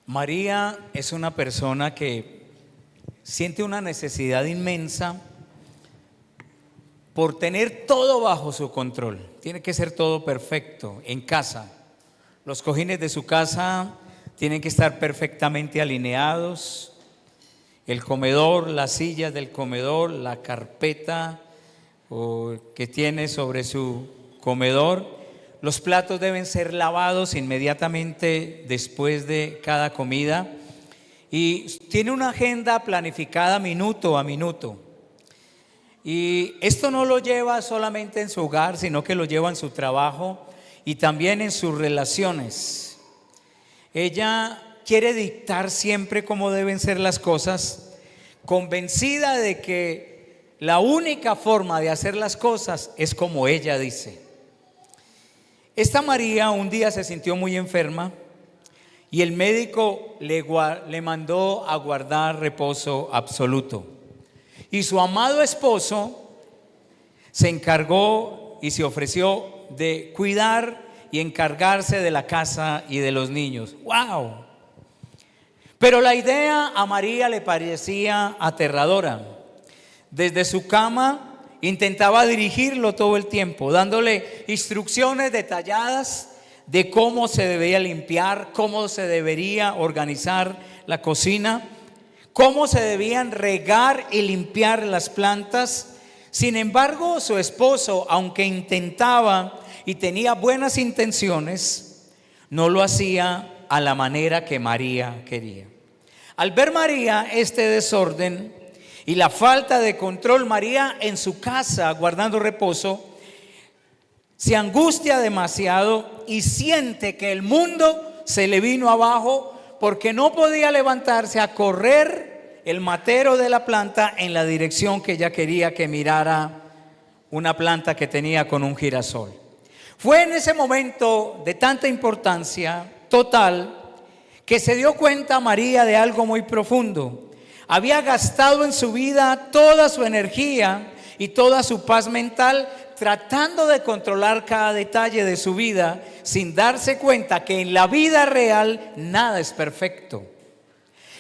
María es una persona que siente una necesidad inmensa por tener todo bajo su control. Tiene que ser todo perfecto en casa. Los cojines de su casa tienen que estar perfectamente alineados. El comedor, las sillas del comedor, la carpeta que tiene sobre su comedor. Los platos deben ser lavados inmediatamente después de cada comida. Y tiene una agenda planificada minuto a minuto. Y esto no lo lleva solamente en su hogar, sino que lo lleva en su trabajo y también en sus relaciones. Ella quiere dictar siempre cómo deben ser las cosas, convencida de que la única forma de hacer las cosas es como ella dice. Esta María un día se sintió muy enferma y el médico le mandó a guardar reposo absoluto. Y su amado esposo se encargó y se ofreció de cuidar y encargarse de la casa y de los niños. ¡Wow! Pero la idea a María le parecía aterradora. Desde su cama intentaba dirigirlo todo el tiempo, dándole instrucciones detalladas de cómo se debía limpiar, cómo se debería organizar la cocina, cómo se debían regar y limpiar las plantas. Sin embargo, su esposo, aunque intentaba y tenía buenas intenciones, no lo hacía a la manera que María quería. Al ver María este desorden y la falta de control, María en su casa guardando reposo, se angustia demasiado y siente que el mundo se le vino abajo porque no podía levantarse a correr el matero de la planta en la dirección que ella quería que mirara una planta que tenía con un girasol. Fue en ese momento de tanta importancia total que se dio cuenta María de algo muy profundo. Había gastado en su vida toda su energía y toda su paz mental tratando de controlar cada detalle de su vida, sin darse cuenta que en la vida real nada es perfecto.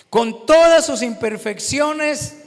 Con todas sus imperfecciones,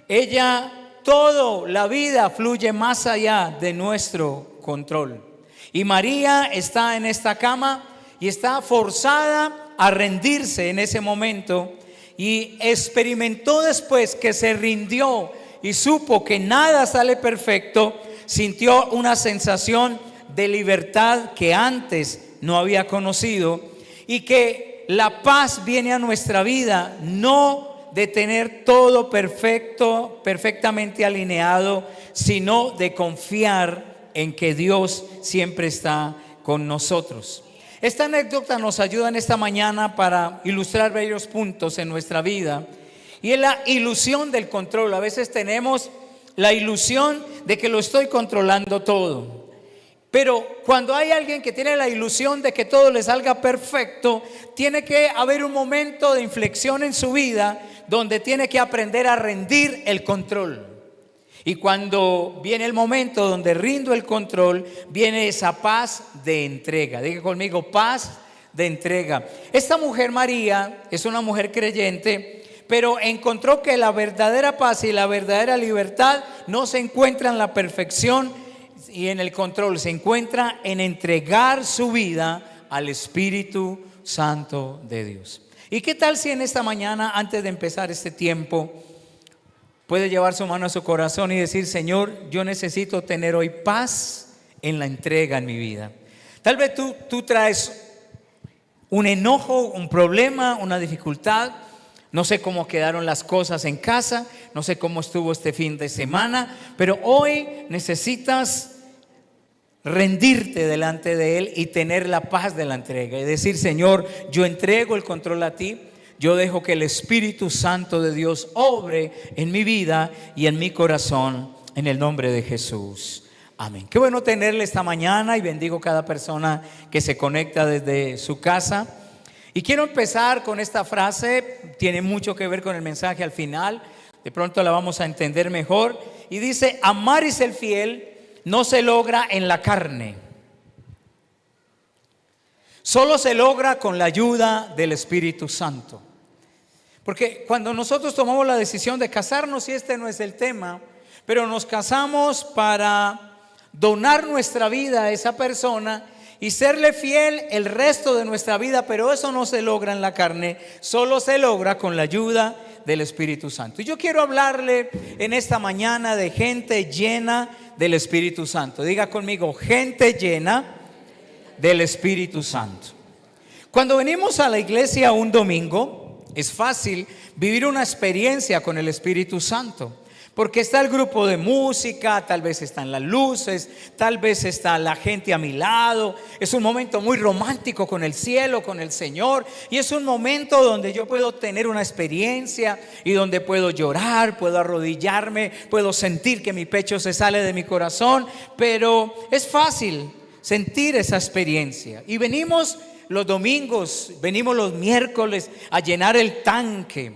la vida fluye más allá de nuestro control. Y María está en esta cama y está forzada a rendirse en ese momento, y experimentó después que se rindió y supo que nada sale perfecto. Sintió una sensación de libertad que antes no había conocido, y que la paz viene a nuestra vida no de tener todo perfectamente alineado, sino de confiar en que Dios siempre está con nosotros. Esta anécdota nos ayuda en esta mañana para ilustrar varios puntos en nuestra vida, y es la ilusión del control. A veces tenemos la ilusión de que lo estoy controlando todo, pero cuando hay alguien que tiene la ilusión de que todo le salga perfecto, tiene que haber un momento de inflexión en su vida donde tiene que aprender a rendir el control. Y cuando viene el momento donde rindo el control, viene esa paz de entrega. Diga conmigo, paz de entrega. Esta mujer María es una mujer creyente, pero encontró que la verdadera paz y la verdadera libertad no se encuentra en la perfección y en el control, se encuentra en entregar su vida al Espíritu Santo de Dios. ¿Y qué tal si en esta mañana, antes de empezar este tiempo, puede llevar su mano a su corazón y decir: Señor, yo necesito tener hoy paz en la entrega en mi vida? Tal vez tú traes un enojo, un problema, una dificultad. No sé cómo quedaron las cosas en casa, no sé cómo estuvo este fin de semana, pero hoy necesitas rendirte delante de Él y tener la paz de la entrega y decir: Señor, yo entrego el control a ti. Yo dejo que el Espíritu Santo de Dios obre en mi vida y en mi corazón, en el nombre de Jesús. Amén. Qué bueno tenerle esta mañana, y bendigo cada persona que se conecta desde su casa. Y quiero empezar con esta frase, tiene mucho que ver con el mensaje al final, de pronto la vamos a entender mejor. Y dice: amar y ser fiel no se logra en la carne. solo se logra con la ayuda del Espíritu Santo. Porque cuando nosotros tomamos la decisión de casarnos, y este no es el tema, pero nos casamos para donar nuestra vida a esa persona y serle fiel el resto de nuestra vida, pero eso no se logra en la carne, solo se logra con la ayuda del Espíritu Santo. Y yo quiero hablarle en esta mañana de gente llena del Espíritu Santo. Diga conmigo, gente llena del Espíritu Santo. Cuando venimos a la iglesia un domingo, es fácil vivir una experiencia con el Espíritu Santo, porque está el grupo de música, tal vez están las luces, tal vez está la gente a mi lado. Es un momento muy romántico con el cielo, con el Señor, y es un momento donde yo puedo tener una experiencia y donde puedo llorar, puedo arrodillarme, puedo sentir que mi pecho se sale de mi corazón, pero es fácil sentir esa experiencia. Y venimos los domingos, venimos los miércoles a llenar el tanque,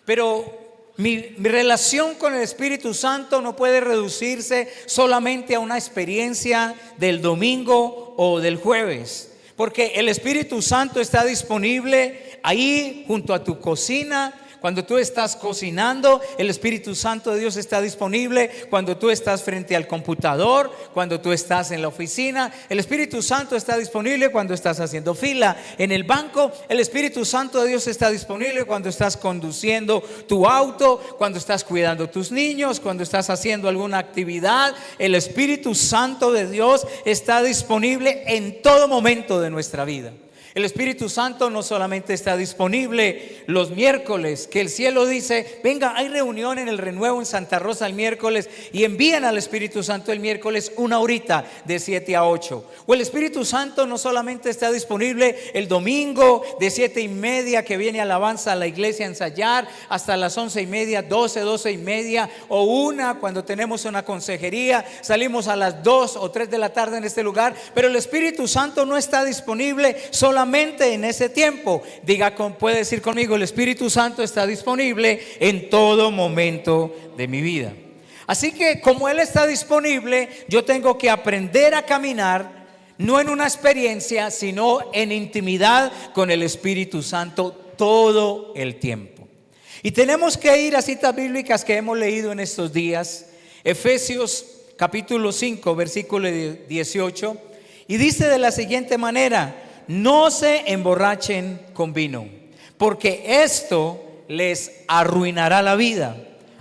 pero mi relación con el Espíritu Santo no puede reducirse solamente a una experiencia del domingo o del jueves, porque el Espíritu Santo está disponible ahí junto a tu cocina. Cuando tú estás cocinando, el Espíritu Santo de Dios está disponible. Cuando tú estás frente al computador, cuando tú estás en la oficina, el Espíritu Santo está disponible. Cuando estás haciendo fila en el banco, el Espíritu Santo de Dios está disponible. Cuando estás conduciendo tu auto, cuando estás cuidando tus niños, cuando estás haciendo alguna actividad, el Espíritu Santo de Dios está disponible en todo momento de nuestra vida. El Espíritu Santo no solamente está disponible los miércoles, que el cielo dice, venga, hay reunión en el Renuevo en Santa Rosa el miércoles, y envían al Espíritu Santo el miércoles 1 horita de 7 a 8. O el Espíritu Santo no solamente está disponible el domingo de 7:30, que viene alabanza a la iglesia a ensayar, hasta las 11:30, 12:30 o 1, cuando tenemos una consejería, salimos a las 2 o 3 de la tarde en este lugar, pero el Espíritu Santo no está disponible solamente en ese tiempo. Puede decir conmigo, el Espíritu Santo está disponible en todo momento de mi vida. Así que como Él está disponible, yo tengo que aprender a caminar no en una experiencia, sino en intimidad con el Espíritu Santo todo el tiempo. Y tenemos que ir a citas bíblicas que hemos leído en estos días. Efesios capítulo 5 versículo 18, y dice de la siguiente manera: no se emborrachen con vino, porque esto les arruinará la vida.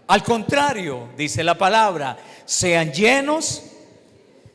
Al contrario, dice la palabra, sean llenos.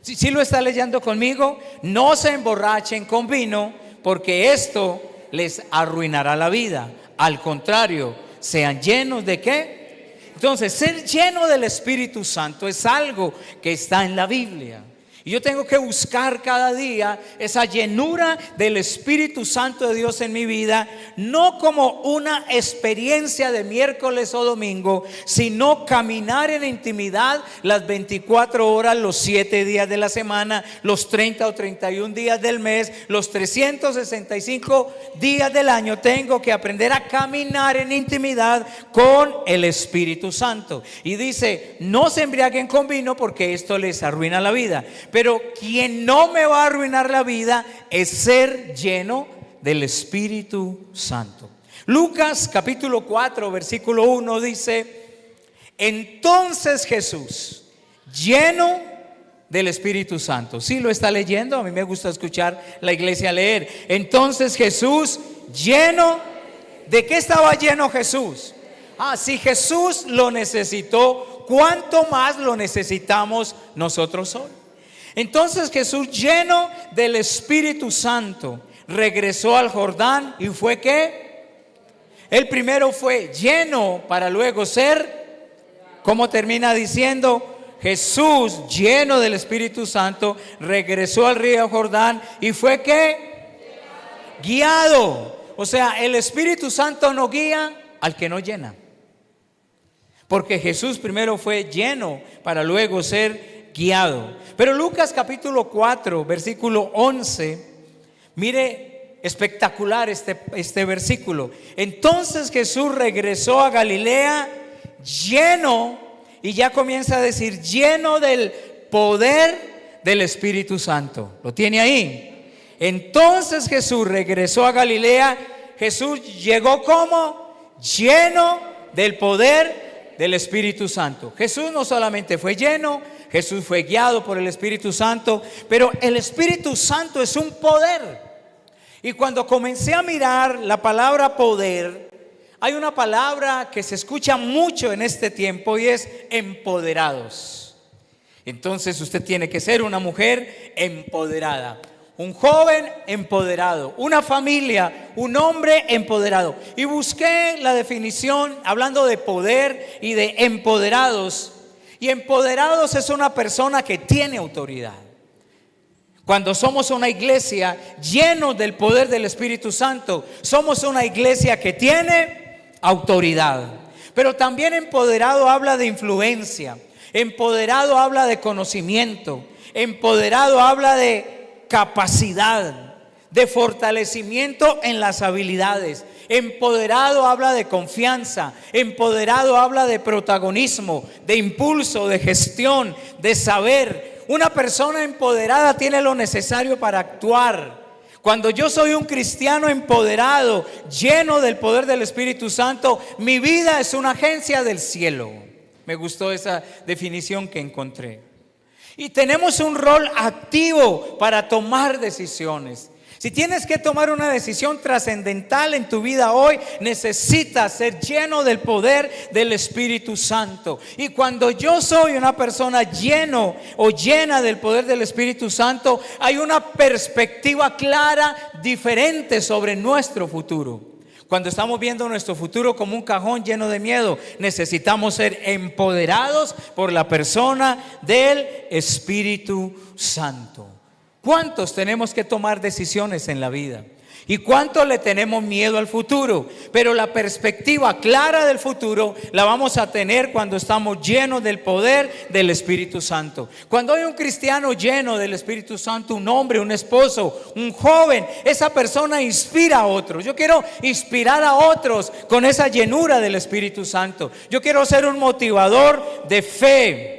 Si lo está leyendo conmigo, no se emborrachen con vino, porque esto les arruinará la vida. Al contrario, sean llenos ¿de qué? Entonces, ser lleno del Espíritu Santo es algo que está en la Biblia. Y yo tengo que buscar cada día esa llenura del Espíritu Santo de Dios en mi vida, no como una experiencia de miércoles o domingo, sino caminar en intimidad las 24 horas, los 7 días de la semana, los 30 o 31 días del mes, los 365 días del año. Tengo que aprender a caminar en intimidad con el Espíritu Santo. Y dice, no se embriaguen con vino, porque esto les arruina la vida. Pero quien no me va a arruinar la vida es ser lleno del Espíritu Santo. Lucas capítulo 4 versículo 1 dice: entonces Jesús, lleno del Espíritu Santo. ¿Sí lo está leyendo? A mí me gusta escuchar la iglesia leer. Entonces Jesús, lleno. ¿De qué estaba lleno Jesús? Si Jesús lo necesitó, ¿cuánto más lo necesitamos nosotros hoy? Entonces Jesús, lleno del Espíritu Santo, regresó al Jordán. ¿Y fue qué? El primero fue lleno para luego ser, ¿cómo termina diciendo? Jesús, lleno del Espíritu Santo, regresó al río Jordán. ¿Y fue qué? Guiado. O sea, el Espíritu Santo no guía al que no llena, porque Jesús primero fue lleno para luego ser guiado. Pero Lucas capítulo 4 versículo 11, mire, espectacular este versículo. Entonces Jesús regresó a Galilea lleno, y ya comienza a decir, lleno del poder del Espíritu Santo. ¿Lo tiene ahí? Entonces Jesús regresó a Galilea. Jesús llegó como lleno del poder del Espíritu Santo. Jesús no solamente fue lleno, Jesús fue guiado por el Espíritu Santo, pero el Espíritu Santo es un poder. Y cuando comencé a mirar la palabra poder, hay una palabra que se escucha mucho en este tiempo y es empoderados. Entonces usted tiene que ser una mujer empoderada, un joven empoderado, una familia, un hombre empoderado. Y busqué la definición hablando de poder y de empoderados. Y empoderados es una persona que tiene autoridad. Cuando somos una iglesia llenos del poder del Espíritu Santo, somos una iglesia que tiene autoridad. Pero también empoderado habla de influencia, empoderado habla de conocimiento, empoderado habla de capacidad, de fortalecimiento en las habilidades. Empoderado habla de confianza, empoderado habla de protagonismo, de impulso, de gestión, de saber. Una persona empoderada tiene lo necesario para actuar. Cuando yo soy un cristiano empoderado, lleno del poder del Espíritu Santo, mi vida es una agencia del cielo. Me gustó esa definición que encontré. Y tenemos un rol activo para tomar decisiones. Si tienes que tomar una decisión trascendental en tu vida hoy, necesitas ser lleno del poder del Espíritu Santo. Y cuando yo soy una persona lleno o llena del poder del Espíritu Santo, hay una perspectiva clara, diferente sobre nuestro futuro. Cuando estamos viendo nuestro futuro como un cajón lleno de miedo, necesitamos ser empoderados por la persona del Espíritu Santo. ¿Cuántos tenemos que tomar decisiones en la vida? ¿Y cuánto le tenemos miedo al futuro? Pero la perspectiva clara del futuro la vamos a tener cuando estamos llenos del poder del Espíritu Santo. Cuando hay un cristiano lleno del Espíritu Santo, un hombre, un esposo, un joven, esa persona inspira a otros. Yo quiero inspirar a otros con esa llenura del Espíritu Santo. Yo quiero ser un motivador de fe.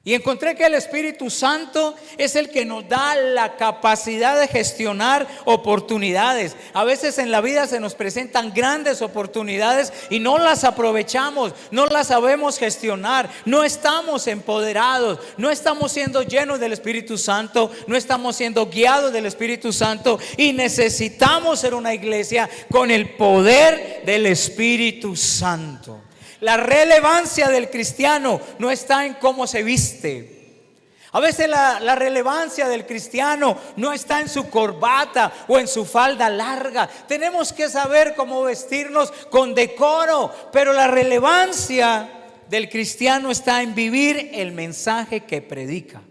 Y encontré que el Espíritu Santo es el que nos da la capacidad de gestionar oportunidades. A veces en la vida se nos presentan grandes oportunidades y no las aprovechamos, no las sabemos gestionar, no estamos empoderados, no estamos siendo llenos del Espíritu Santo, no estamos siendo guiados del Espíritu Santo y necesitamos ser una iglesia con el poder del Espíritu Santo. La relevancia del cristiano no está en cómo se viste. A veces la relevancia del cristiano no está en su corbata o en su falda larga. Tenemos que saber cómo vestirnos con decoro, pero la relevancia del cristiano está en vivir el mensaje que predica.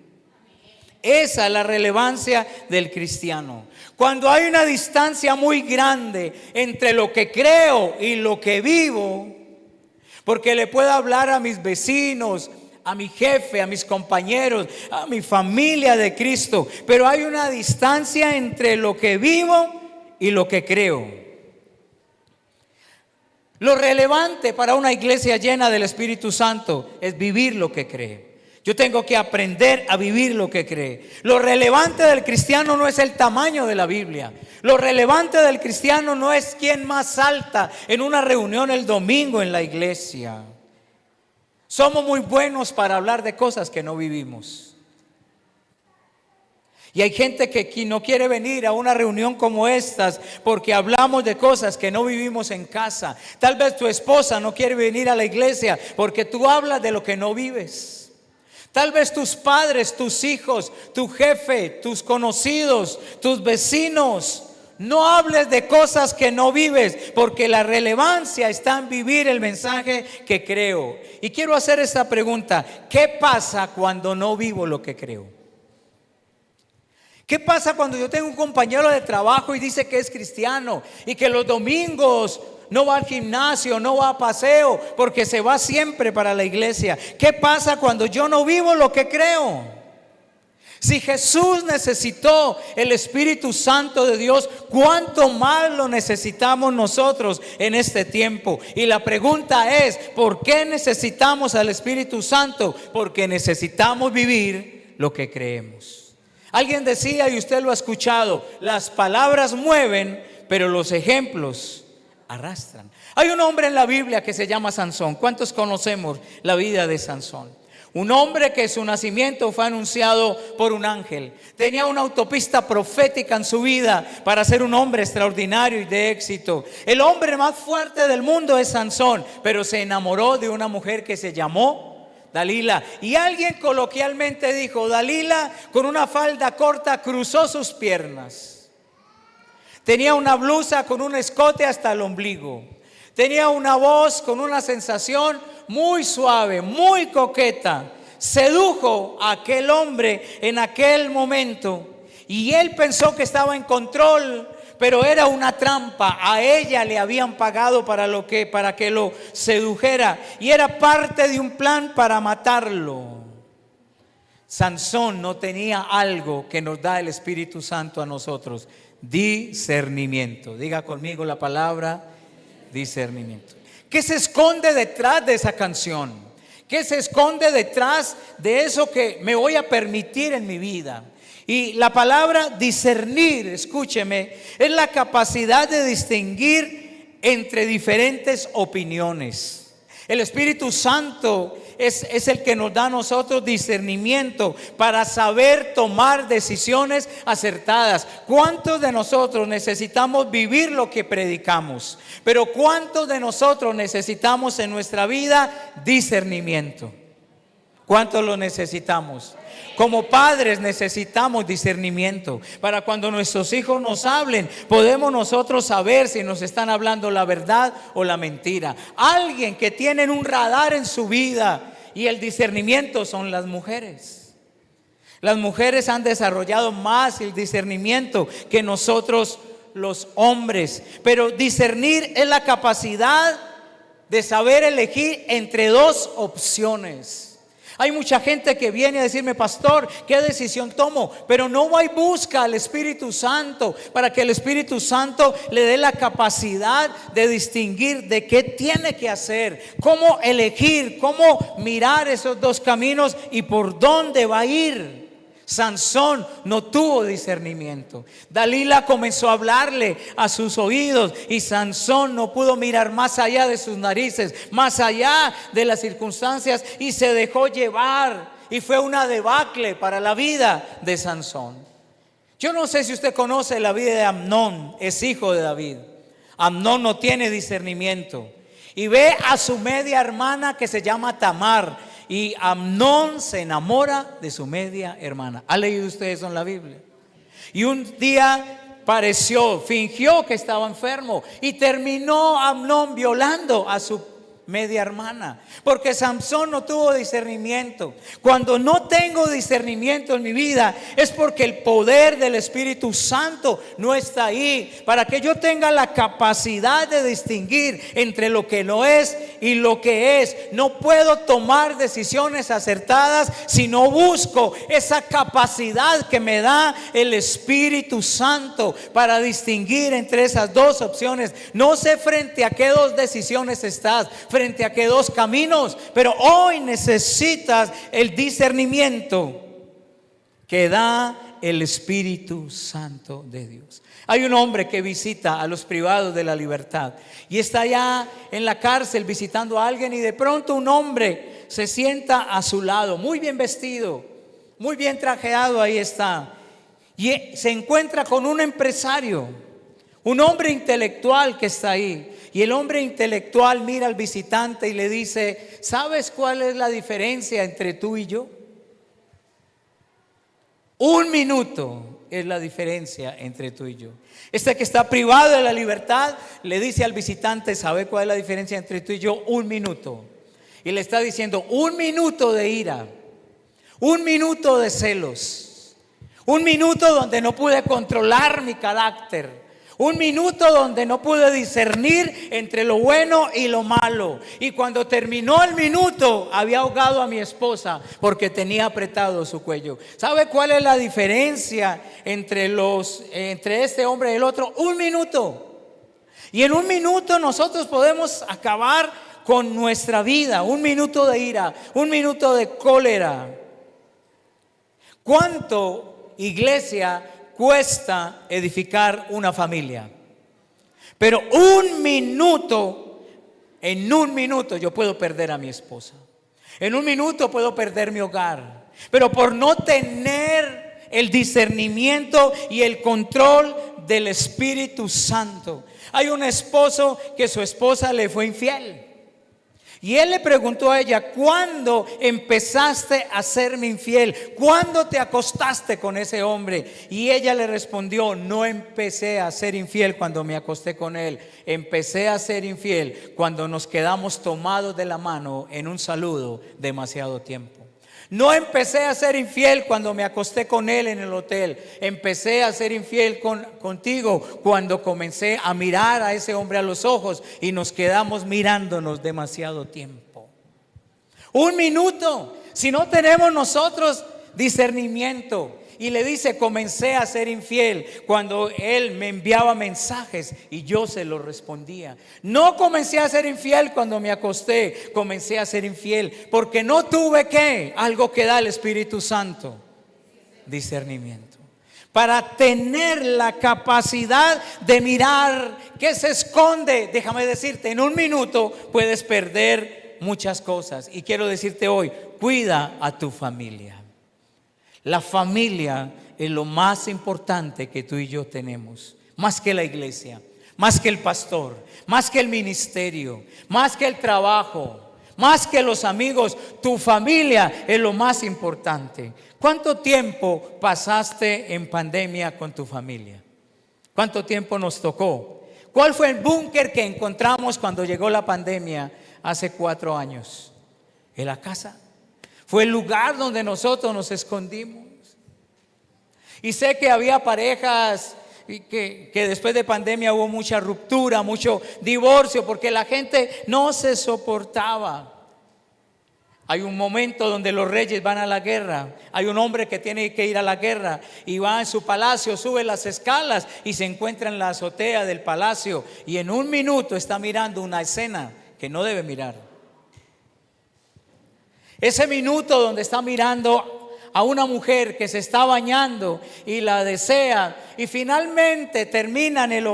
Esa es la relevancia del cristiano. Cuando hay una distancia muy grande entre lo que creo y lo que vivo, porque le puedo hablar a mis vecinos, a mi jefe, a mis compañeros, a mi familia de Cristo, pero hay una distancia entre lo que vivo y lo que creo. Lo relevante para una iglesia llena del Espíritu Santo es vivir lo que cree. Yo tengo que aprender a vivir lo que cree. Lo relevante del cristiano no es el tamaño de la Biblia. Lo relevante del cristiano no es quién más salta en una reunión el domingo en la iglesia. Somos muy buenos para hablar de cosas que no vivimos. Y hay gente que no quiere venir a una reunión como estas porque hablamos de cosas que no vivimos en casa. Tal vez tu esposa no quiere venir a la iglesia porque tú hablas de lo que no vives. Tal vez tus padres, tus hijos, tu jefe, tus conocidos, tus vecinos. No hables de cosas que no vives, porque la relevancia está en vivir el mensaje que creo. Y quiero hacer esta pregunta: ¿qué pasa cuando no vivo lo que creo? ¿Qué pasa cuando yo tengo un compañero de trabajo y dice que es cristiano y que los domingos no va al gimnasio, no va a paseo, porque se va siempre para la iglesia? ¿Qué pasa cuando yo no vivo lo que creo? Si Jesús necesitó el Espíritu Santo de Dios, ¿cuánto más lo necesitamos nosotros en este tiempo? Y la pregunta es: ¿por qué necesitamos al Espíritu Santo? Porque necesitamos vivir lo que creemos. Alguien decía, y usted lo ha escuchado, las palabras mueven, pero los ejemplos arrastran. Hay un hombre en la Biblia que se llama Sansón. ¿Cuántos conocemos la vida de Sansón? Un hombre que su nacimiento fue anunciado por un ángel. Tenía una autopista profética en su vida para ser un hombre extraordinario y de éxito. El hombre más fuerte del mundo es Sansón, pero se enamoró de una mujer que se llamó Dalila. Y alguien coloquialmente dijo, Dalila con una falda corta cruzó sus piernas. Tenía una blusa con un escote hasta el ombligo. Tenía una voz con una sensación muy suave, muy coqueta. Sedujo a aquel hombre en aquel momento y él pensó que estaba en control, pero era una trampa. A ella le habían pagado para que lo sedujera y era parte de un plan para matarlo. Sansón no tenía algo que nos da el Espíritu Santo a nosotros: discernimiento. Diga conmigo la palabra discernimiento. ¿Qué se esconde detrás de esa canción? ¿Qué se esconde detrás de eso que me voy a permitir en mi vida? Y la palabra discernir, escúcheme, es la capacidad de distinguir entre diferentes opiniones. El Espíritu Santo es el que nos da a nosotros discernimiento para saber tomar decisiones acertadas. ¿Cuántos de nosotros necesitamos vivir lo que predicamos? Pero ¿cuántos de nosotros necesitamos en nuestra vida discernimiento? ¿Cuántos lo necesitamos? Como padres necesitamos discernimiento para cuando nuestros hijos nos hablen, podemos nosotros saber si nos están hablando la verdad o la mentira. Alguien que tiene un radar en su vida y el discernimiento son las mujeres. Las mujeres han desarrollado más el discernimiento que nosotros los hombres. Pero discernir es la capacidad de saber elegir entre dos opciones. Hay mucha gente que viene a decirme, pastor, ¿qué decisión tomo? Pero no va y busca al Espíritu Santo para que el Espíritu Santo le dé la capacidad de distinguir de qué tiene que hacer, cómo elegir, cómo mirar esos dos caminos y por dónde va a ir. Sansón no tuvo discernimiento. Dalila comenzó a hablarle a sus oídos y Sansón no pudo mirar más allá de sus narices, más allá de las circunstancias, y se dejó llevar, y fue una debacle para la vida de Sansón. Yo no sé si usted conoce la vida de Amnón, es hijo de David. Amnón no tiene discernimiento y ve a su media hermana que se llama Tamar. Y Amnón se enamora de su media hermana. ¿Ha leído usted eso en la Biblia? Y un día fingió que estaba enfermo y terminó Amnón violando a su media hermana, porque Sansón no tuvo discernimiento. Cuando no tengo discernimiento en mi vida es porque el poder del Espíritu Santo no está ahí para que yo tenga la capacidad de distinguir entre lo que no es y lo que es. No puedo tomar decisiones acertadas si no busco esa capacidad que me da el Espíritu Santo para distinguir entre esas dos opciones. No sé frente a qué dos decisiones estás, frente a qué dos caminos, pero hoy necesitas el discernimiento que da el Espíritu Santo de Dios. Hay un hombre que visita a los privados de la libertad y está allá en la cárcel visitando a alguien, y de pronto un hombre se sienta a su lado, muy bien vestido, muy bien trajeado, ahí está, y se encuentra con un empresario, un hombre intelectual que está ahí. Y el hombre intelectual mira al visitante y le dice, ¿sabes cuál es la diferencia entre tú y yo? 1 minuto es la diferencia entre tú y yo. Este que está privado de la libertad le dice al visitante, ¿sabe cuál es la diferencia entre tú y yo? 1 minuto. Y le está diciendo, 1 minuto de ira, 1 minuto de celos, 1 minuto donde no pude controlar mi carácter, 1 minuto donde no pude discernir entre lo bueno y lo malo. Y cuando terminó el minuto, había ahogado a mi esposa porque tenía apretado su cuello. ¿Sabe cuál es la diferencia entre este hombre y el otro? 1 minuto. Y en 1 minuto nosotros podemos acabar con nuestra vida. 1 minuto de ira, 1 minuto de cólera. ¿Cuánto iglesia, cuesta edificar una familia. Pero en un minuto yo puedo perder a mi esposa. En un minuto puedo perder mi hogar. Pero por no tener el discernimiento y el control del Espíritu Santo. Hay un esposo que su esposa le fue infiel. Y él le preguntó a ella: ¿cuándo empezaste a serme infiel? ¿Cuándo te acostaste con ese hombre? Y ella le respondió: no empecé a ser infiel cuando me acosté con él. Empecé a ser infiel cuando nos quedamos tomados de la mano en un saludo demasiado tiempo. No empecé a ser infiel cuando me acosté con él en el hotel. Empecé a ser infiel contigo cuando comencé a mirar a ese hombre a los ojos y nos quedamos mirándonos demasiado tiempo. Un minuto. Si no tenemos nosotros discernimiento. Y le dice: comencé a ser infiel cuando él me enviaba mensajes y yo se los respondía. No comencé a ser infiel cuando me acosté. Comencé a ser infiel porque no tuve algo que da el Espíritu Santo: discernimiento. Para tener la capacidad de mirar qué se esconde. Déjame decirte, en un minuto puedes perder muchas cosas. Y quiero decirte hoy: cuida a tu familia. La familia es lo más importante que tú y yo tenemos. Más que la iglesia, más que el pastor, más que el ministerio, más que el trabajo, más que los amigos. Tu familia es lo más importante. ¿Cuánto tiempo pasaste en pandemia con tu familia? ¿Cuánto tiempo nos tocó? ¿Cuál fue el búnker que encontramos cuando llegó la pandemia hace 4 años? En la casa. Fue el lugar donde nosotros nos escondimos. Y sé que había parejas que después de pandemia hubo mucha ruptura, mucho divorcio, porque la gente no se soportaba. Hay un momento donde los reyes van a la guerra. Hay un hombre que tiene que ir a la guerra y va en su palacio, sube las escalas y se encuentra en la azotea del palacio. Y en un minuto está mirando una escena que no debe mirar. Ese minuto donde está mirando a una mujer que se está bañando y la desea, y finalmente terminan el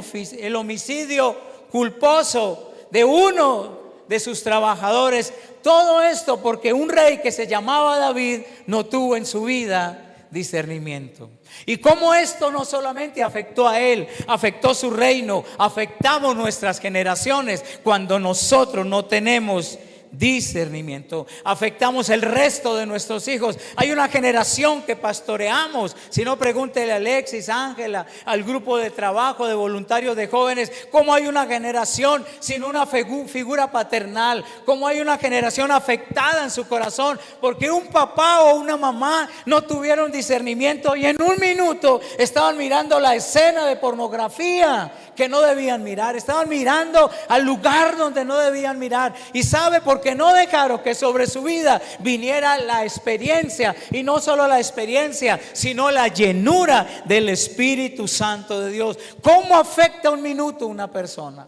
homicidio culposo de uno de sus trabajadores. Todo esto porque un rey que se llamaba David no tuvo en su vida discernimiento. Y cómo esto no solamente afectó a él, afectó su reino, afectamos nuestras generaciones cuando nosotros no tenemos discernimiento. Afectamos el resto de nuestros hijos. Hay una generación que pastoreamos. Si no, pregúntele a Alexis, Ángela, al grupo de trabajo de voluntarios de jóvenes, cómo hay una generación sin una figura paternal, cómo hay una generación afectada en su corazón porque un papá o una mamá no tuvieron discernimiento y en un minuto estaban mirando la escena de pornografía que no debían mirar, estaban mirando al lugar donde no debían mirar. ¿Y sabe por qué? Porque no dejaron que sobre su vida viniera la experiencia, y no solo la experiencia, sino la llenura del Espíritu Santo de Dios. ¿Cómo afecta un minuto a una persona?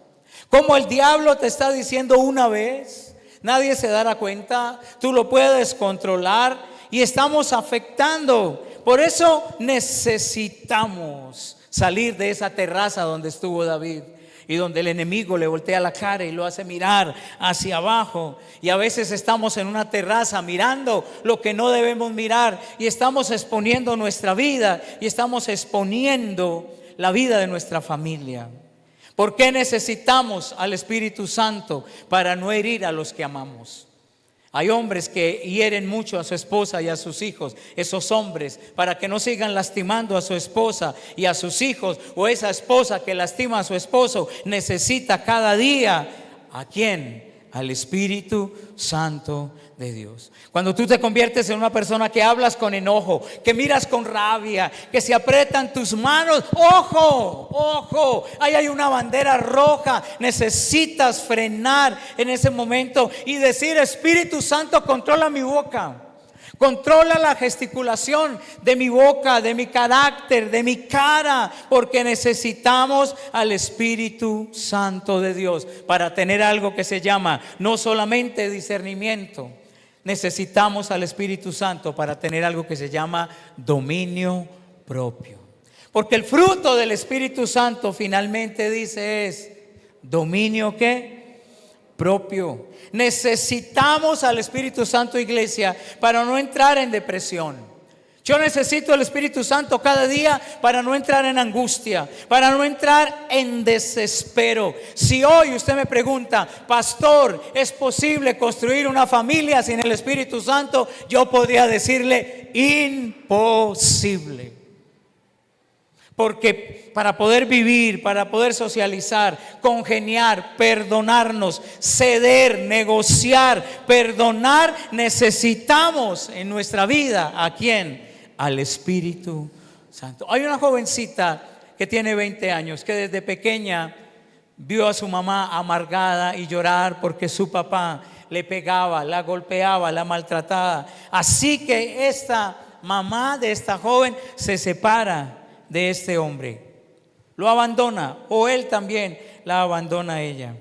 ¿Cómo el diablo te está diciendo una vez? Nadie se dará cuenta, tú lo puedes controlar y estamos afectando. Por eso necesitamos salir de esa terraza donde estuvo David y donde el enemigo le voltea la cara y lo hace mirar hacia abajo. Y a veces estamos en una terraza mirando lo que no debemos mirar y estamos exponiendo nuestra vida y estamos exponiendo la vida de nuestra familia. ¿Por qué necesitamos al Espíritu Santo? Para no herir a los que amamos. Hay hombres que hieren mucho a su esposa y a sus hijos. Esos hombres, para que no sigan lastimando a su esposa y a sus hijos, o esa esposa que lastima a su esposo, necesita cada día ¿a quién? Al Espíritu Santo de Dios. Cuando tú te conviertes en una persona que hablas con enojo, que miras con rabia, que se aprietan tus manos, ojo, ojo, ahí hay una bandera roja. Necesitas frenar en ese momento y decir: Espíritu Santo, controla mi boca. Controla la gesticulación de mi boca, de mi carácter, de mi cara, porque necesitamos al Espíritu Santo de Dios para tener algo que se llama no solamente discernimiento. Necesitamos al Espíritu Santo para tener algo que se llama dominio propio. Porque el fruto del Espíritu Santo finalmente dice es dominio ¿qué? Propio. Necesitamos al Espíritu Santo, iglesia, para no entrar en depresión. Yo necesito el Espíritu Santo cada día para no entrar en angustia, para no entrar en desespero. Si hoy usted me pregunta, pastor, ¿es posible construir una familia sin el Espíritu Santo? Yo podría decirle, imposible. Porque para poder vivir, para poder socializar, congeniar, perdonarnos, ceder, negociar, perdonar, necesitamos en nuestra vida, ¿a quién? Al Espíritu Santo. Hay una jovencita que tiene 20 años que desde pequeña vio a su mamá amargada y llorar porque su papá le pegaba, la golpeaba, la maltrataba. Así que esta mamá de esta joven se separa de este hombre, lo abandona, o él también la abandona a ella.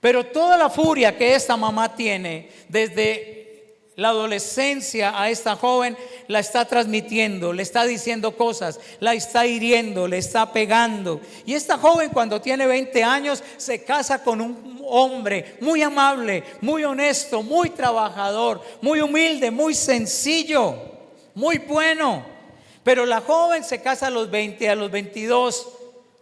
Pero toda la furia que esta mamá tiene desde la adolescencia a esta joven la está transmitiendo, le está diciendo cosas, la está hiriendo, le está pegando. Y esta joven, cuando tiene 20 años, se casa con un hombre muy amable, muy honesto, muy trabajador, muy humilde, muy sencillo, muy bueno. Pero la joven se casa a los 20, a los 22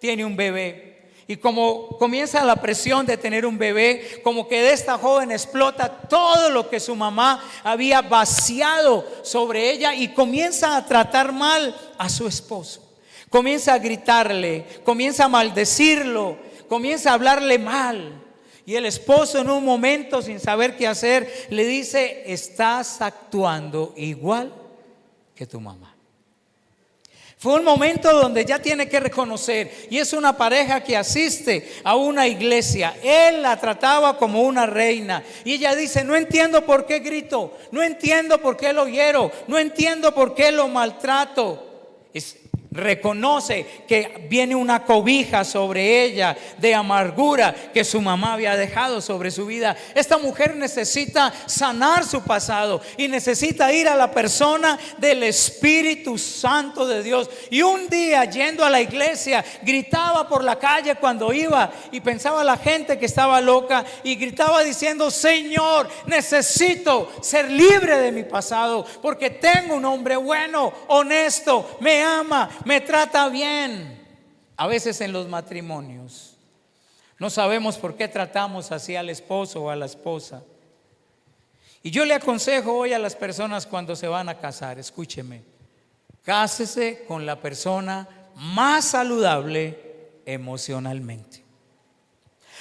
tiene un bebé. Y como comienza la presión de tener un bebé, como que de esta joven explota todo lo que su mamá había vaciado sobre ella y comienza a tratar mal a su esposo. Comienza a gritarle, comienza a maldecirlo, comienza a hablarle mal. Y el esposo, en un momento, sin saber qué hacer, le dice: estás actuando igual que tu mamá. Fue un momento donde ya tiene que reconocer, y es una pareja que asiste a una iglesia. Él la trataba como una reina y ella dice: no entiendo por qué grito, no entiendo por qué lo hiero, no entiendo por qué lo maltrato. Reconoce que viene una cobija sobre ella de amargura que su mamá había dejado sobre su vida. Esta mujer necesita sanar su pasado y necesita ir a la persona del Espíritu Santo de Dios. Y un día, yendo a la iglesia, gritaba por la calle cuando iba y pensaba la gente que estaba loca, y gritaba diciendo: Señor, necesito ser libre de mi pasado, porque tengo un hombre bueno, honesto, me ama, me trata bien. A veces en los matrimonios no sabemos por qué tratamos así al esposo o a la esposa. Y yo le aconsejo hoy a las personas cuando se van a casar: escúcheme, cásese con la persona más saludable emocionalmente.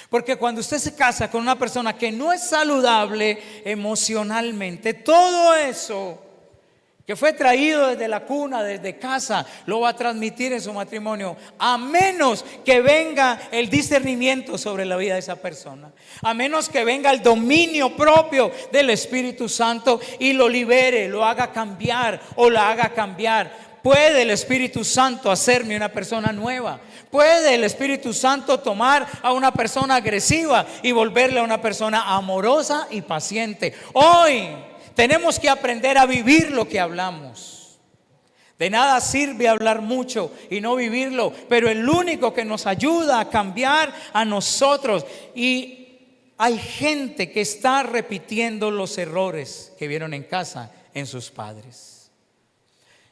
Porque cuando usted se casa con una persona que no es saludable emocionalmente, todo eso que fue traído desde la cuna, desde casa, lo va a transmitir en su matrimonio, a menos que venga el discernimiento sobre la vida de esa persona, a menos que venga el dominio propio del Espíritu Santo y lo libere, lo haga cambiar o la haga cambiar. Puede el Espíritu Santo hacerme una persona nueva. Puede el Espíritu Santo tomar a una persona agresiva y volverle a una persona amorosa y paciente. Hoy tenemos que aprender a vivir lo que hablamos. De nada sirve hablar mucho y no vivirlo, pero el único que nos ayuda a cambiar a nosotros. Y hay gente que está repitiendo los errores que vieron en casa en sus padres.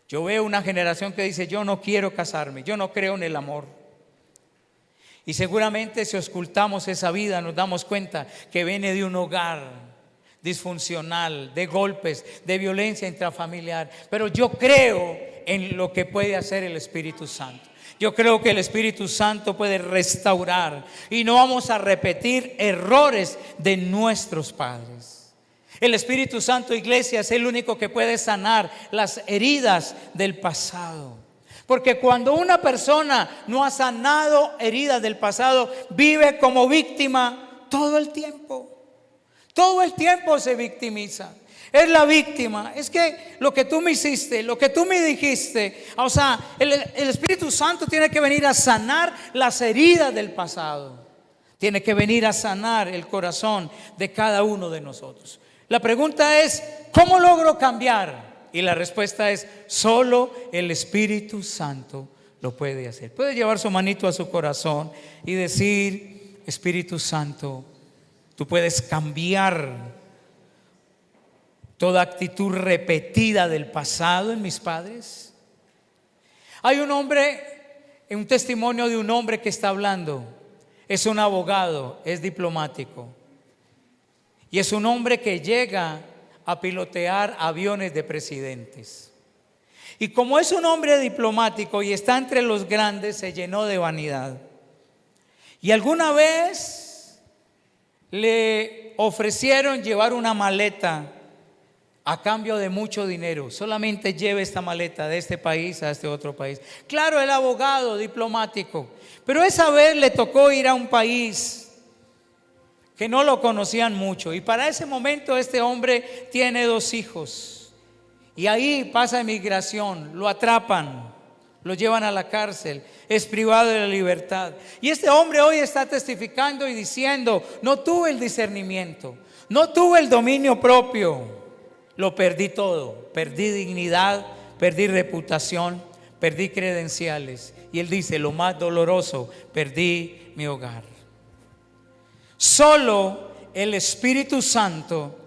Yo veo una generación que dice: yo no quiero casarme, yo no creo en el amor. Y seguramente si ocultamos esa vida nos damos cuenta que viene de un hogar disfuncional, de golpes, de violencia intrafamiliar. Pero yo creo en lo que puede hacer el Espíritu Santo. Yo creo que el Espíritu Santo puede restaurar y no vamos a repetir errores de nuestros padres. El Espíritu Santo, iglesia, es el único que puede sanar las heridas del pasado. Porque cuando una persona no ha sanado heridas del pasado, vive como víctima todo el tiempo. Todo el tiempo se victimiza. Es la víctima. Es que lo que tú me hiciste, lo que tú me dijiste. O sea, el Espíritu Santo tiene que venir a sanar las heridas del pasado. Tiene que venir a sanar el corazón de cada uno de nosotros. La pregunta es: ¿cómo logro cambiar? Y la respuesta es: solo el Espíritu Santo lo puede hacer. Puede llevar su manito a su corazón y decir: Espíritu Santo, tú puedes cambiar toda actitud repetida del pasado en mis padres. Hay un testimonio de un hombre que está hablando. Es un abogado, es diplomático. Y es un hombre que llega a pilotear aviones de presidentes. Y como es un hombre diplomático y está entre los grandes, se llenó de vanidad. Y alguna vez le ofrecieron llevar una maleta a cambio de mucho dinero. Solamente lleve esta maleta de este país a este otro país. Claro, el abogado diplomático, pero esa vez le tocó ir a un país que no lo conocían mucho. Y para ese momento este hombre tiene 2 hijos. Y ahí pasa inmigración, lo atrapan, lo llevan a la cárcel, es privado de la libertad. Y este hombre hoy está testificando y diciendo: no tuve el discernimiento, no tuve el dominio propio. Lo perdí todo, perdí dignidad, perdí reputación, perdí credenciales. Y él dice: lo más doloroso, perdí mi hogar. Solo el Espíritu Santo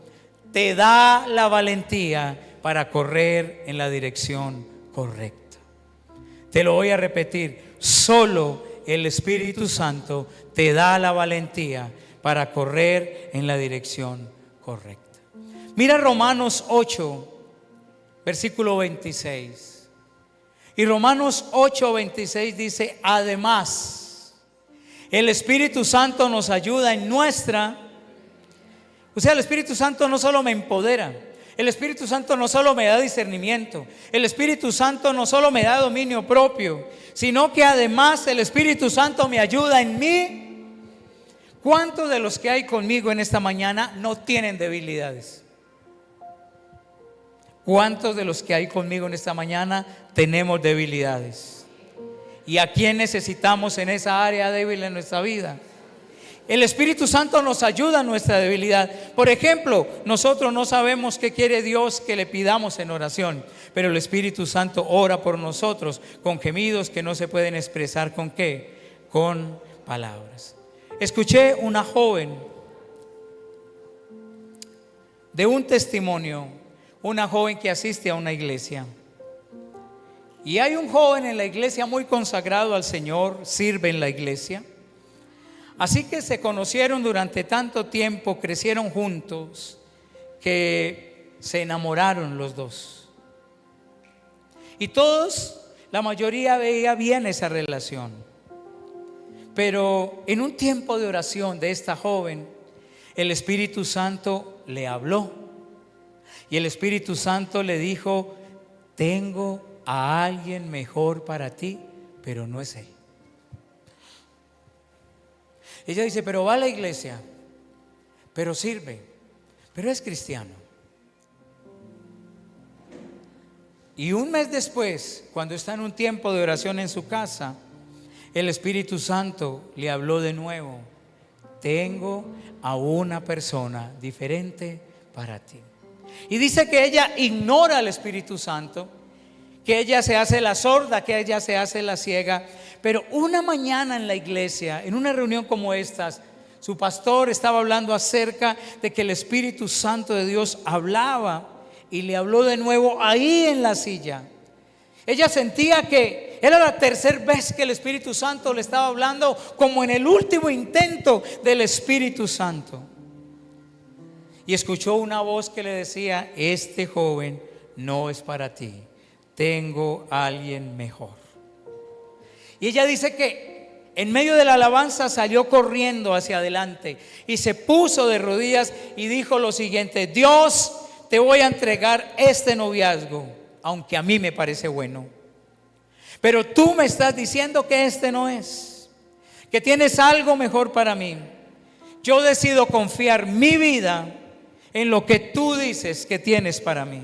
te da la valentía para correr en la dirección correcta. Te lo voy a repetir: solo el Espíritu Santo te da la valentía para correr en la dirección correcta. Mira Romanos 8, versículo 26. Y Romanos 8, 26 dice: además, el Espíritu Santo nos ayuda en nuestra... O sea, el Espíritu Santo no solo me empodera, el Espíritu Santo no solo me da discernimiento, el Espíritu Santo no solo me da dominio propio, sino que además el Espíritu Santo me ayuda en mí. ¿Cuántos de los que hay conmigo en esta mañana no tienen debilidades? ¿Cuántos de los que hay conmigo en esta mañana tenemos debilidades? ¿Y a quién necesitamos en esa área débil en nuestra vida? El Espíritu Santo nos ayuda en nuestra debilidad. Por ejemplo, nosotros no sabemos qué quiere Dios que le pidamos en oración, pero el Espíritu Santo ora por nosotros con gemidos que no se pueden expresar ¿con qué? Con palabras. Escuché una joven de un testimonio, una joven que asiste a una iglesia. Y hay un joven en la iglesia muy consagrado al Señor, sirve en la iglesia. Así que se conocieron durante tanto tiempo, crecieron juntos, que se enamoraron los dos. Y todos, la mayoría veía bien esa relación. Pero en un tiempo de oración de esta joven, el Espíritu Santo le habló. Y el Espíritu Santo le dijo: tengo a alguien mejor para ti, pero no es él. Ella dice: pero va a la iglesia, pero sirve, pero es cristiano. Y un mes después, cuando está en un tiempo de oración en su casa, el Espíritu Santo le habló de nuevo: tengo a una persona diferente para ti. Y dice que ella ignora al Espíritu Santo, que ella se hace la sorda, que ella se hace la ciega. Pero una mañana en la iglesia, en una reunión como estas, su pastor estaba hablando acerca de que el Espíritu Santo de Dios hablaba, y le habló de nuevo ahí en la silla. Ella sentía que era la tercera vez que el Espíritu Santo le estaba hablando, como en el último intento del Espíritu Santo. Y escuchó una voz que le decía: este joven no es para ti, tengo a alguien mejor. Y ella dice que en medio de la alabanza salió corriendo hacia adelante y se puso de rodillas y dijo lo siguiente: Dios, te voy a entregar este noviazgo, aunque a mí me parece bueno, pero tú me estás diciendo que este no es, que tienes algo mejor para mí. Yo decido confiar mi vida en lo que tú dices que tienes para mí.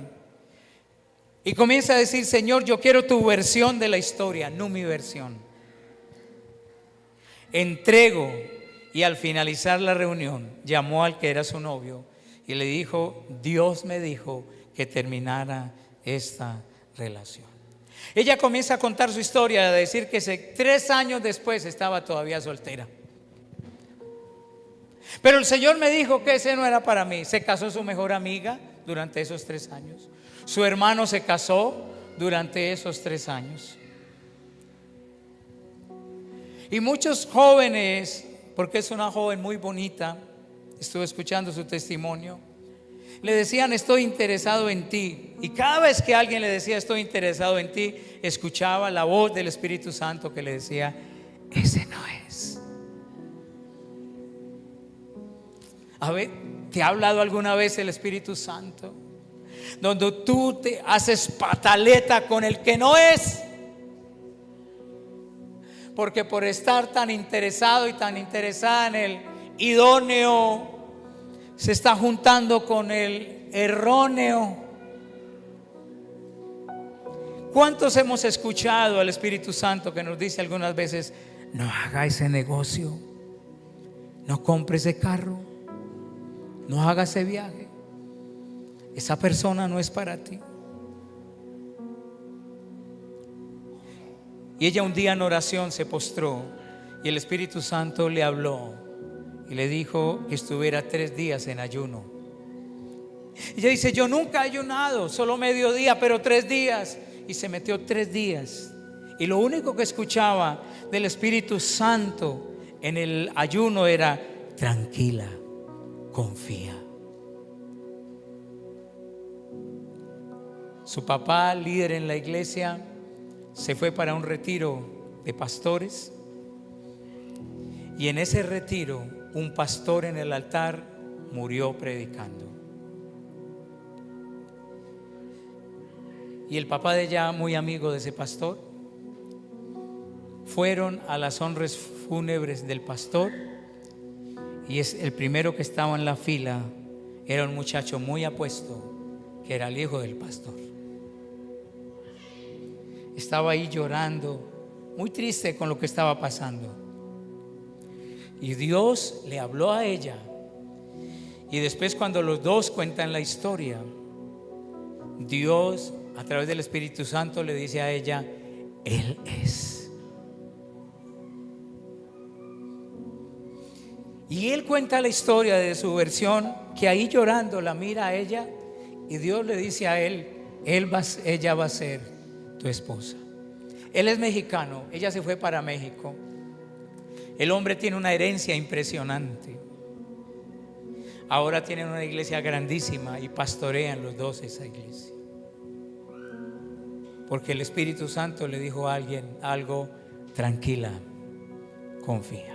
Y comienza a decir: Señor, yo quiero tu versión de la historia, no mi versión. Entrego. Y al finalizar la reunión, llamó al que era su novio y le dijo: Dios me dijo que terminara esta relación. Ella comienza a contar su historia, a decir que 3 años después estaba todavía soltera. Pero el Señor me dijo que ese no era para mí. Se casó su mejor amiga durante esos 3 años. Su hermano se casó durante esos 3 años. Y muchos jóvenes, porque es una joven muy bonita, estuve escuchando su testimonio, le decían: estoy interesado en ti. Y cada vez que alguien le decía: estoy interesado en ti, escuchaba la voz del Espíritu Santo que le decía: ese no es. A ver, ¿te ha hablado alguna vez el Espíritu Santo donde tú te haces pataleta con el que no es? Porque por estar tan interesado y tan interesada en el idóneo, se está juntando con el erróneo. ¿Cuántos hemos escuchado al Espíritu Santo que nos dice algunas veces: no haga ese negocio, no compre ese carro, no haga ese viaje, esa persona no es para ti? Y ella un día en oración se postró y el Espíritu Santo le habló y le dijo que estuviera 3 días en ayuno. Y ella dice: yo nunca he ayunado, solo mediodía, pero 3 días. Y se metió 3 días. Y lo único que escuchaba del Espíritu Santo en el ayuno era: tranquila, confía. Su papá, líder en la iglesia, se fue para un retiro de pastores. Y en ese retiro, un pastor en el altar murió predicando. Y el papá de ella, muy amigo de ese pastor, fueron a las honras fúnebres del pastor. Y el primero que estaba en la fila era un muchacho muy apuesto, que era el hijo del pastor. Estaba ahí llorando, muy triste con lo que estaba pasando. Y Dios le habló a ella. Y después, cuando los dos cuentan la historia, Dios a través del Espíritu Santo le dice a ella: Él es. Y él cuenta la historia de su versión, que ahí llorando la mira a ella y Dios le dice a él: ella va a ser tu esposa. Él es mexicano, ella se fue para México. El hombre tiene una herencia impresionante. Ahora tienen una iglesia grandísima y pastorean los dos esa iglesia. Porque el Espíritu Santo le dijo a alguien algo: tranquila, confía.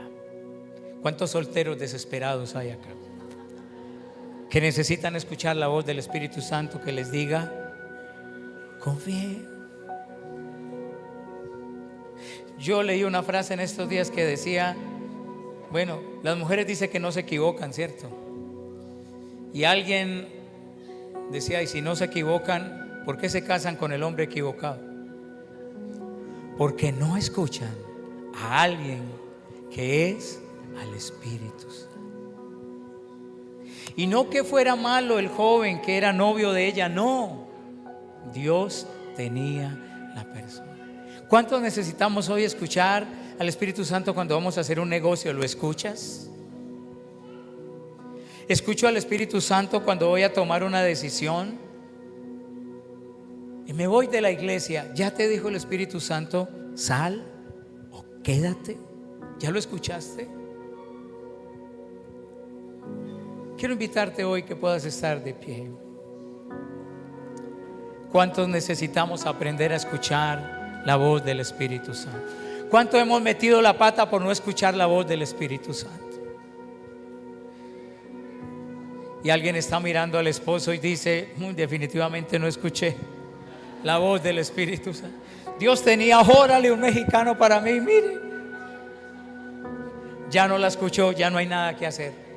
¿Cuántos solteros desesperados hay acá que necesitan escuchar la voz del Espíritu Santo que les diga: confíe? Yo leí una frase en estos días que decía: bueno, las mujeres dicen que no se equivocan, ¿cierto? Y alguien decía: y si no se equivocan, ¿por qué se casan con el hombre equivocado? Porque no escuchan a alguien que es al Espíritu Santo. Y no que fuera malo el joven que era novio de ella, no. Dios tenía la persona. ¿Cuántos necesitamos hoy escuchar al Espíritu Santo cuando vamos a hacer un negocio? ¿Lo escuchas? ¿Escucho al Espíritu Santo cuando voy a tomar una decisión? Y me voy de la iglesia. ¿Ya te dijo el Espíritu Santo: sal o quédate? ¿Ya lo escuchaste? Quiero invitarte hoy que puedas estar de pie. ¿Cuántos necesitamos aprender a escuchar la voz del Espíritu Santo? ¿Cuánto hemos metido la pata por no escuchar la voz del Espíritu Santo? Y alguien está mirando al esposo y dice: definitivamente no escuché la voz del Espíritu Santo. Dios tenía, órale, un mexicano para mí, mire. Ya no la escuchó, ya no hay nada que hacer.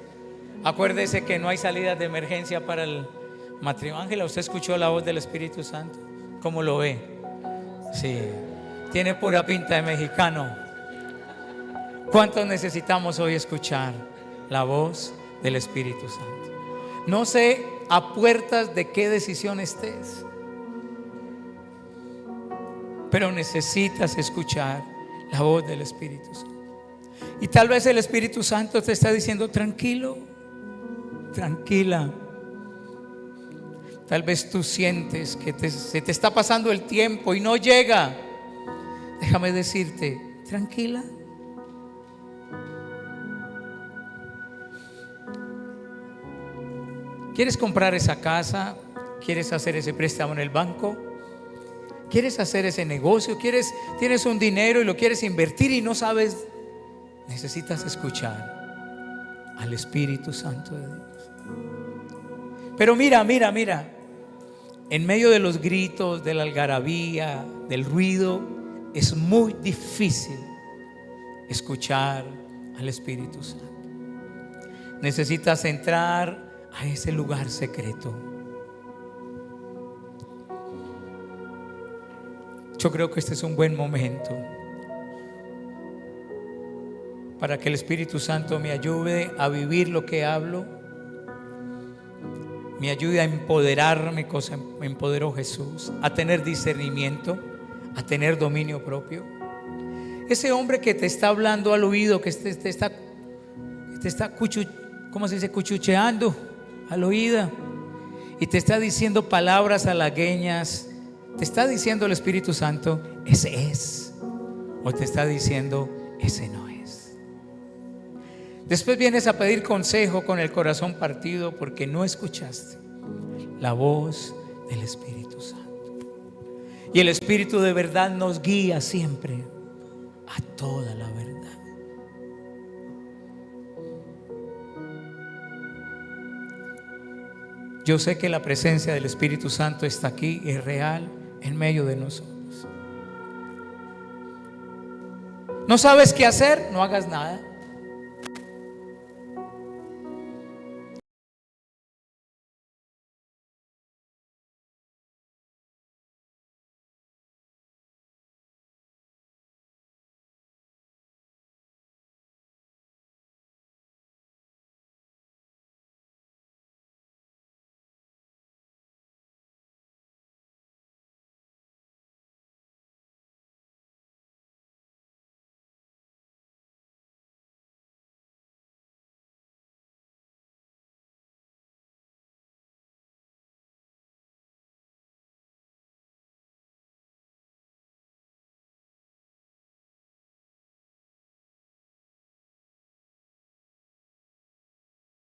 Acuérdese que no hay salidas de emergencia para el matrimonio. Ángela, ¿usted escuchó la voz del Espíritu Santo? ¿Cómo lo ve? Sí, tiene pura pinta de mexicano. ¿Cuántos necesitamos hoy escuchar la voz del Espíritu Santo? No sé a puertas de qué decisión estés. pero necesitas escuchar la voz del Espíritu Santo. Y tal vez el Espíritu Santo te está diciendo: tranquilo, tranquila. Tal vez tú sientes que se te está pasando el tiempo y no llega. Déjame decirte: tranquila. ¿Quieres comprar esa casa? ¿Quieres hacer ese préstamo en el banco? ¿Quieres hacer ese negocio? Tienes un dinero y lo quieres invertir y no sabes? Necesitas escuchar al Espíritu Santo de Dios. Pero mira, en medio de los gritos, de la algarabía, del ruido, es muy difícil escuchar al Espíritu Santo. Necesitas entrar a ese lugar secreto. Yo creo que este es un buen momento para que el Espíritu Santo me ayude a vivir lo que hablo, me ayude a empoderarme, cosa me empoderó Jesús, a tener discernimiento, a tener dominio propio. Ese hombre que te está hablando al oído, que te está ¿cómo se dice? Cuchucheando al oído y te está diciendo palabras halagüeñas. ¿Te está diciendo el Espíritu Santo: ese es? ¿O te está diciendo: ese no es? Después vienes a pedir consejo con el corazón partido porque no escuchaste la voz del Espíritu Santo. Y el Espíritu de verdad nos guía siempre a toda la verdad. Yo sé que la presencia del Espíritu Santo está aquí, es real, en medio de nosotros. ¿No sabes qué hacer? No hagas nada.